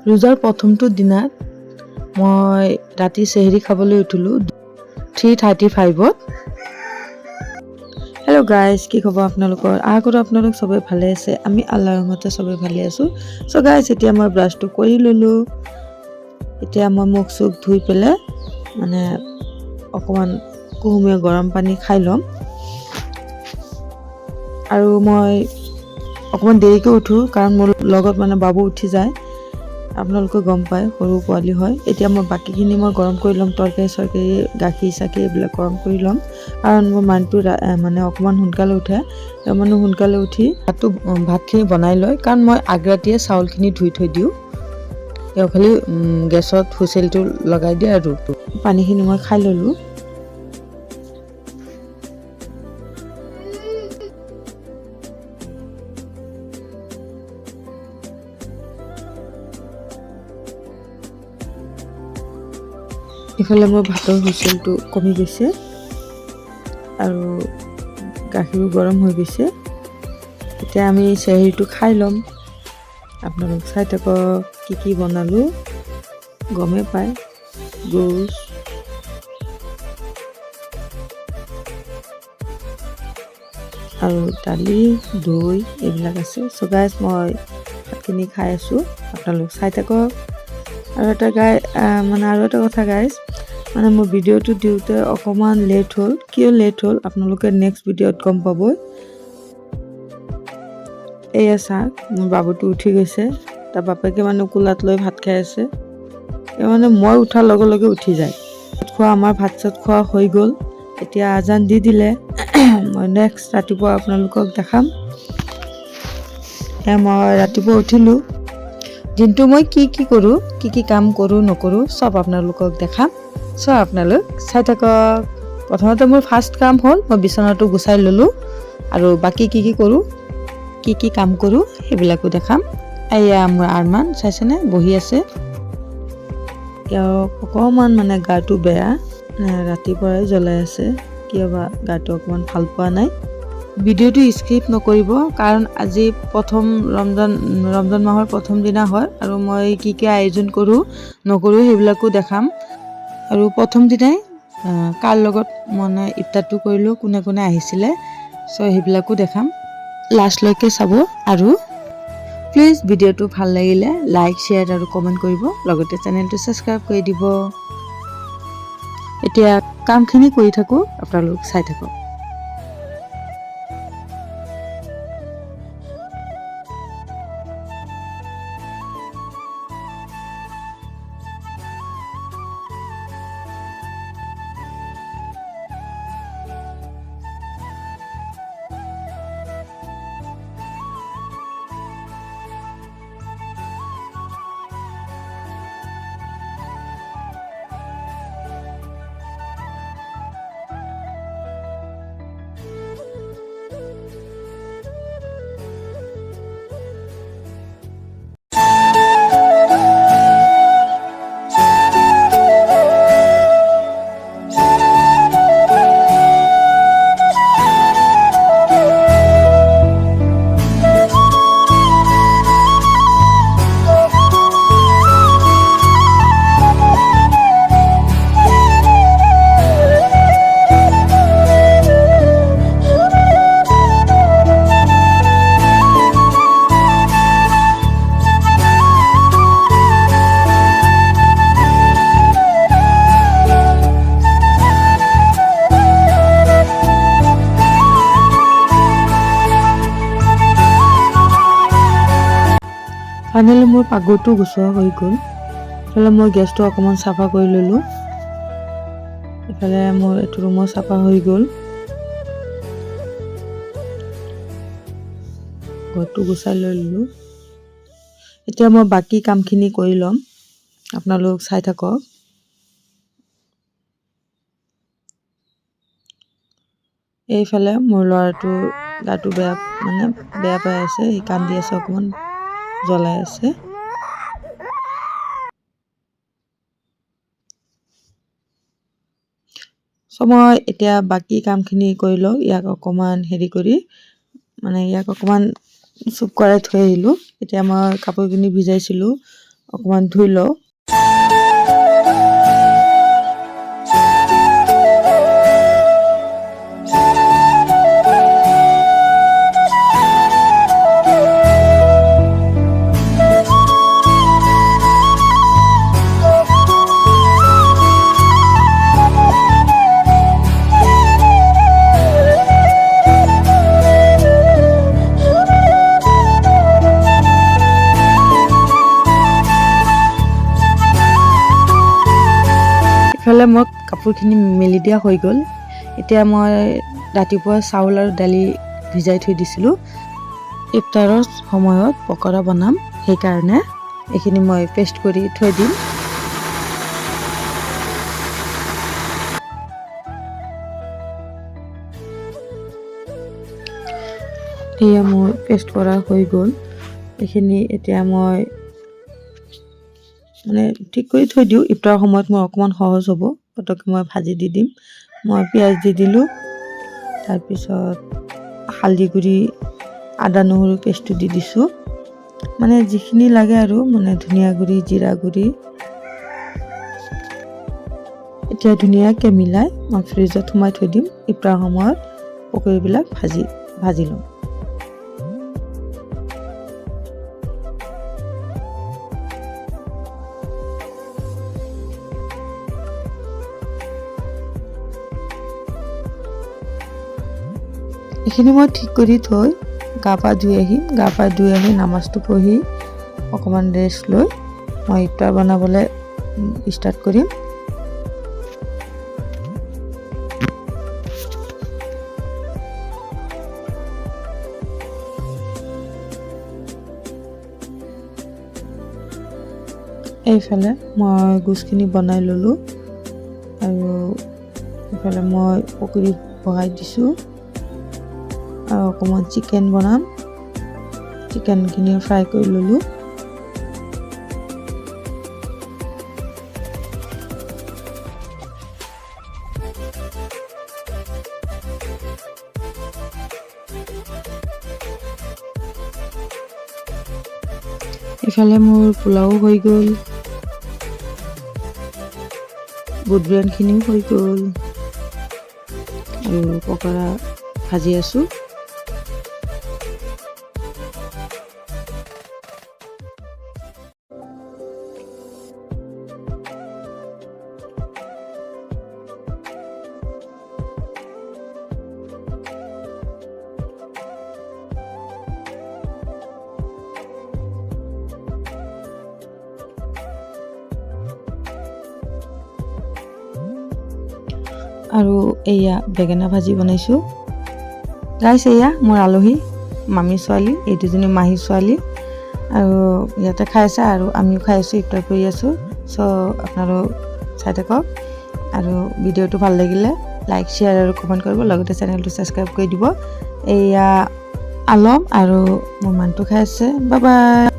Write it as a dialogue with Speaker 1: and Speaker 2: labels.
Speaker 1: ৰোজাৰ প্ৰথমটো দিনাত মই ৰাতি চেহেৰি খাবলৈ উঠিলোঁ 3:35ত। হেল্ল' গাইজ, কি খবৰ আপোনালোকৰ? আশা কৰোঁ আপোনালোক চবেই ভালে আছে। আমি আল্লাহৰ ৰহমতে চবেই ভালে আছোঁ। চ' গাইজ, এতিয়া মই ব্ৰাছটো কৰি ল'লোঁ। এতিয়া মই মুখ চুখ ধুই পেলাই মানে অকণমান কুহুমীয়া গৰম পানী খাই ল'ম। আৰু মই অকণমান দেৰিকৈ উঠোঁ কাৰণ মোৰ লগত মানে বাবু উঠি যায়। আপোনালোকে গম পায়, সৰু পোৱালি হয়। এতিয়া মই বাকীখিনি মই গৰম কৰি ল'ম, তৰকাৰী চৰকাৰী গাখীৰ চাখীৰ এইবিলাক গৰম কৰি ল'ম। কাৰণ মোৰ মানুহটো মানে অকণমান সোনকালে উঠে, মানে সোনকালে উঠি ভাতখিনি বনাই লয়। কাৰণ মই আগৰাতিয়ে চাউলখিনি ধুই থৈ দিওঁ। তেওঁ খালি গেছত হুইচেলটো লগাই দিয়ে আৰু পানীখিনি মই খাই ল'লোঁ। ইফালে মোৰ ভাতৰ হুইচেলটো কমি গৈছে আৰু গাখীৰো গৰম হৈ গৈছে। এতিয়া আমি চেহেৰিটো খাই ল'ম। আপোনালোক চাই থাকক কি কি বনালোঁ, গমেই পায়। গোছ, আৰু দালি, দৈ এইবিলাক আছে। চ' গাইজ, মই ভাতখিনি খাই আছোঁ, আপোনালোক চাই থাকক। আৰু এটা কথা গাইজ, মানে মোৰ ভিডিঅ'টো দিওঁতে অকণমান লেট হ'ল। কিয় লেট হ'ল আপোনালোকে নেক্সট ভিডিঅ'ত গম পাবই। এয়া চাওক, মোৰ বাবুটো উঠি গৈছে। তাৰ বাপেকে মানে কোলাত লৈ ভাত খাই আছে। মানে মই উঠাৰ লগে লগে উঠি যায়। আমাৰ ভাত চাত খোৱা হৈ গ'ল। এতিয়া আজান দি দিলে। মই নেক্সট ৰাতিপুৱা আপোনালোকক দেখাম। মই ৰাতিপুৱা উঠিলোঁ, দিনটো মই কি কৰোঁ, কি কাম কৰোঁ নকৰোঁ চব আপোনালোকক দেখাম। চ' আপোনালোক চাই থাকক। প্ৰথমতে মোৰ ফাৰ্ষ্ট কাম হ'ল মই বিচনাটো গুচাই ল'লোঁ, আৰু বাকী কি কৰোঁ, কি কাম কৰোঁ সেইবিলাকো দেখাম। এয়া মোৰ আৰমান চাইছেনে, বহি আছে। তেওঁ অকণমান মানে গাটো বেয়া, ৰাতিপুৱাই জ্বলাই আছে। কিয় বা গাটো অকণমান ভাল পোৱা নাই। ভিডিঅ'টো স্কিপ নকৰিব, কাৰণ আজি ৰমজান মাহৰ প্ৰথম দিনা হয়, আৰু মই কি আয়োজন কৰোঁ নকৰোঁ সেইবিলাকো দেখাম। আৰু প্ৰথম দিনাই কাৰ লগত মানে ইফতাৰটো কৰিলোঁ, কোনে কোনে আহিছিলে, চ' সেইবিলাকো দেখাম। লাষ্টলৈকে চাব, আৰু প্লিজ ভিডিঅ'টো ভাল লাগিলে লাইক, শ্বেয়াৰ আৰু কমেণ্ট কৰিব, লগতে চেনেলটো ছাবস্ক্ৰাইব কৰি দিব। এতিয়া কামখিনি কৰি থাকোঁ, আপোনালোক চাই থাকক। ফাইনেলি মোৰ পাকঘৰটো গুচোৱা হৈ গ'ল। ইফালে মই গেছটো অকণমান চাফা কৰি ল'লোঁ। ইফালে মোৰ এইটো ৰুমো চাফা হৈ গ'ল। ঘৰটো গুচাই লৈ ল'লোঁ। এতিয়া মই বাকী কামখিনি কৰি ল'ম, আপোনালোক চাই থাকক। এইফালে মোৰ ল'ৰাটো গাটো বেয়া পাই আছে, সি কান্দি আছে, অকণমান জ্বলাই আছে। চ' মই এতিয়া বাকী কামখিনি কৰি লওঁ। ইয়াক অকণমান ইয়াক অকণমান চুপ কৰাই থৈ আহিলোঁ। এতিয়া মই কাপোৰখিনি ভিজাইছিলোঁ, অকণমান ধুই লওঁ। ইফালে মই কাপোৰখিনি মেলি দিয়া হৈ গ'ল। এতিয়া মই ৰাতিপুৱা চাউল আৰু দালি ভিজাই থৈ দিছিলোঁ। ইফতাৰৰ সময়ত পকৰা বনাম, সেইকাৰণে এইখিনি মই পেষ্ট কৰি থৈ দিম। এয়া মোৰ পেষ্ট কৰা হৈ গ'ল। এইখিনি এতিয়া মই ঠিক কৰি থৈ দিওঁ। ইফতাৰৰ সময়ত মোৰ অকণমান সহজ হ'ব, পটককৈ মই ভাজি দি দিম। মই পিঁয়াজ দি দিলোঁ, তাৰপিছত হালধি গুড়ি, আদা নহৰু পেষ্টটো দি দিছোঁ। যিখিনি লাগে আৰু ধনিয়া গুড়ি, জিৰা গুড়ি। এতিয়া ধুনীয়াকৈ মিলাই মই ফ্ৰিজত সোমাই থৈ দিম। ইফতাৰৰ সময়ত পকৰীবিলাক ভাজি ল'ম। এইখিনি মই ঠিক কৰি থৈ গা পা ধুই আহিম। গা পা ধুই আহি নামাজটো পঢ়ি অকণমান ৰেষ্ট লৈ মই ইফতাৰ বনাবলৈ ষ্টাৰ্ট কৰিম। এইফালে মই গোছখিনি বনাই ল'লোঁ আৰু এইফালে মই পকৰি বহাই দিছোঁ আৰু অকণমান চিকেন বনাম। চিকেনখিনি ফ্ৰাই কৰি ল'লোঁ। ইফালে মোৰ পোলাও হৈ গ'ল, বুট বিৰিয়ানীখিনিও হৈ গ'ল আৰু পকৰা ভাজি আছোঁ। আৰু এয়া বেঙেনা ভাজি বনাইছোঁ। গাইছ, এয়া মোৰ আলহী, মামী ছোৱালী, এই দুজনী মাহী ছোৱালী আৰু ইয়াতে খাই আছে আৰু আমিও খাই আছোঁ, ইফতাৰ কৰি আছোঁ। চ' আপোনালোক চাই থাকক আৰু ভিডিঅ'টো ভাল লাগিলে লাইক, শ্বেয়াৰ আৰু কমেণ্ট কৰিব, লগতে চেনেলটো ছাবস্ক্ৰাইব কৰি দিব। এয়া আলম আৰু মোৰ মানুহটো খাই আছে। Bye bye.